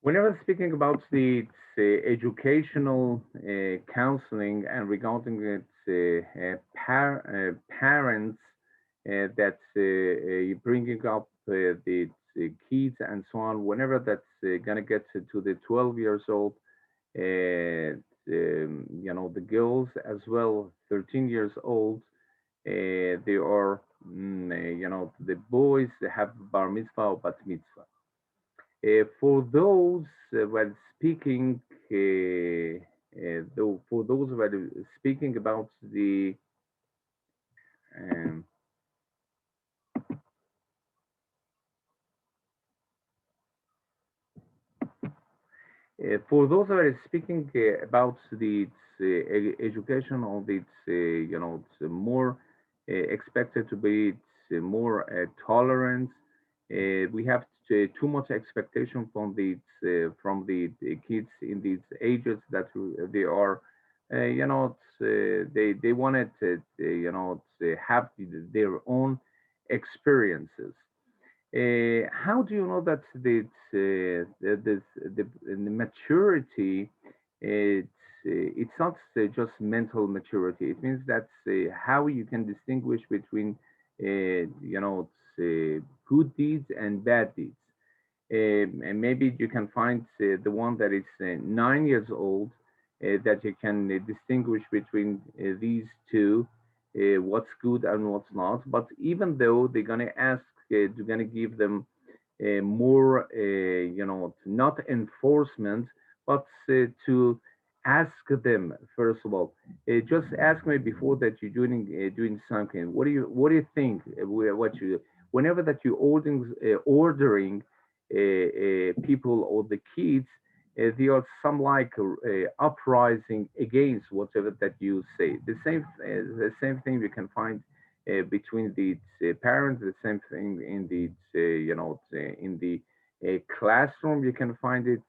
Whenever speaking about the educational counseling and regarding parents that you bringing up the kids and so on, whenever that's gonna get to the 12 years old, the girls as well, 13 years old, they are, the boys have bar mitzvah or bat mitzvah. For those when speaking, though for those who are speaking about um, for those who are speaking about the education or it's more expected to be more tolerant. We have too much expectation from the kids in these ages that they are, they wanted to, to have their own experiences. How do you know that the maturity, it's not just mental maturity. It means that how you can distinguish between, good deeds and bad deeds. And maybe you can find the one that is 9 years old, that you can distinguish between these two, what's good and what's not. But even though they're gonna ask, they're gonna give them more, not enforcement, but to ask them first of all. Just ask me before that you're doing something. What do you think? What you whenever that you're ordering people or the kids, there are some like uprising against whatever that you say. The same thing you can find between the parents. The same thing in the in the classroom. You can find it.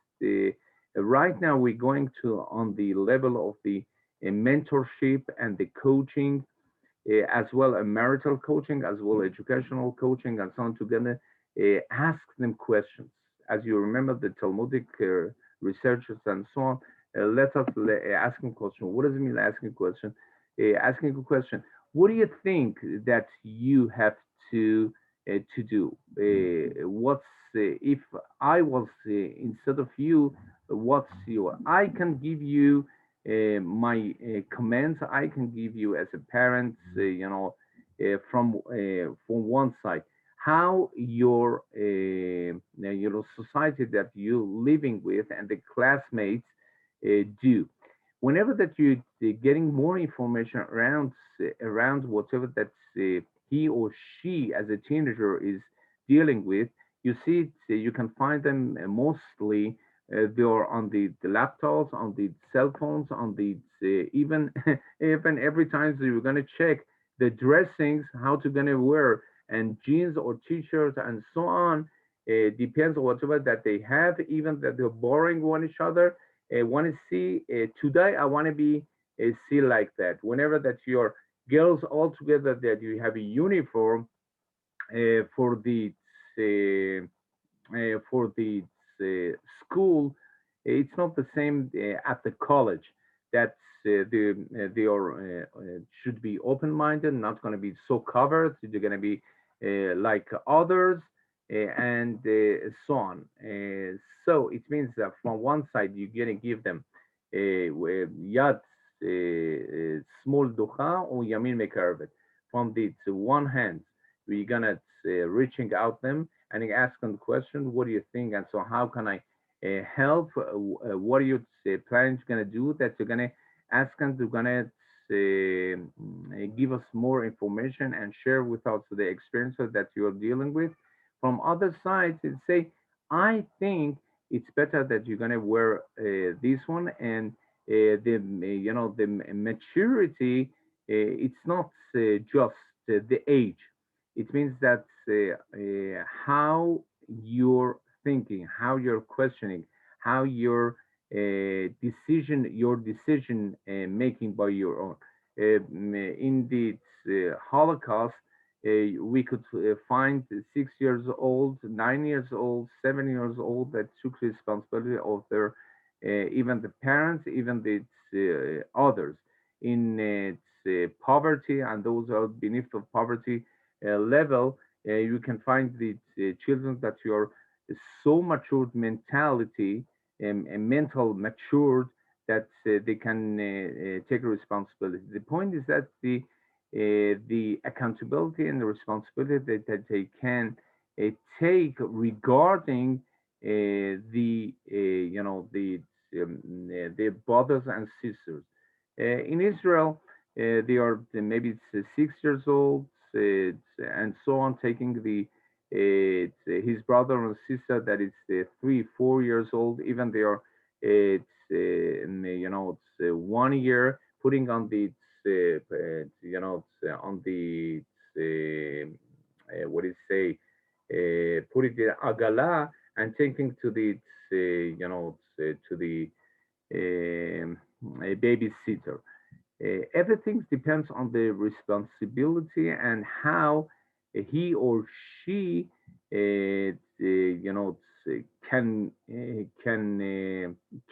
Right now, we're going to on the level of the mentorship and the coaching, as well as marital coaching, as well as educational coaching, and so on, together, ask them questions. As you remember, the Talmudic researchers and so on, let us ask them question. What does it mean asking a question? Asking a question. What do you think that you have to do? What's if I was instead of you? What's your? I can give you my comments. I can give you as a parent, from one side, how your society that you're living with and the classmates do. Whenever that you're getting more information around whatever that he or she as a teenager is dealing with, you see you can find them mostly they are on the laptops, on the cell phones, on the even even every time you're gonna check the dressings, how to gonna wear and jeans or t-shirts and so on. Depends on whatever that they have, even that they're borrowing one each other. Want to see today? I want to be see like that. Whenever that your girls all together that you have a uniform for the school, it's not the same at the college. That they are should be open-minded, not going to be so covered. They're going to be like others, and so on. So it means that from one side you're going to give them yad small ducha or yamin mekarvet. From the one hand, we're gonna reaching out them and ask them the question, what do you think? And so how can I help? What are you planning going to do that you're going to ask them to going to give us more information and share with us the experiences that you're dealing with. From other sides, it say, I think it's better that you're going to wear this one and the maturity, it's not just the age. It means that how you're thinking, how you're questioning, how your decision making by your own. In the Holocaust, we could find 6 years old, 9 years old, 7 years old that took responsibility of their even the parents, even the others in poverty, and those are beneath the poverty level. You can find the children that are so matured mentality and mental matured that they can take responsibility. The point is that the accountability and the responsibility that they can take regarding the brothers and sisters. In Israel, they are maybe it's 6 years old and so on, taking his brother and sister that is 3, 4 years old. Even they are it's 1 year, putting on the on the what do you say, putting the agala and taking to the to the a babysitter. Everything depends on the responsibility and how he or she, can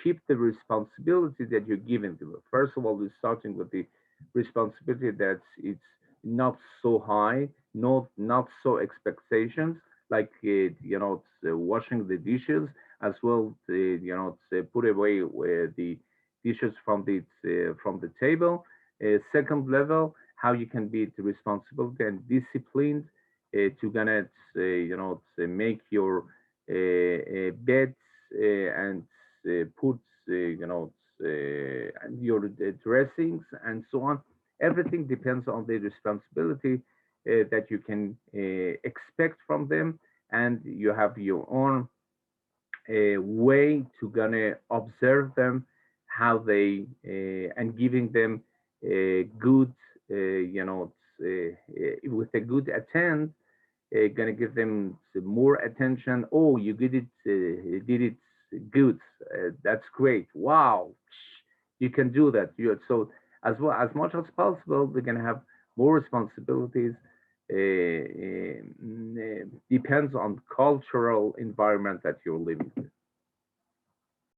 keep the responsibility that you're giving to them. First of all, we're starting with the responsibility that it's not so high, not so expectations, like washing the dishes as well. Put away the dishes from the table. Second level, how you can be responsible and disciplined to gonna make your beds and put your dressings and so on. Everything depends on the responsibility that you can expect from them, and you have your own way to gonna observe them, how they and giving them good, with a good attent, gonna give them some more attention. Oh, you did it good. That's great. Wow, you can do that. So as well as much as possible, they're gonna have more responsibilities. Depends on cultural environment that you're living in.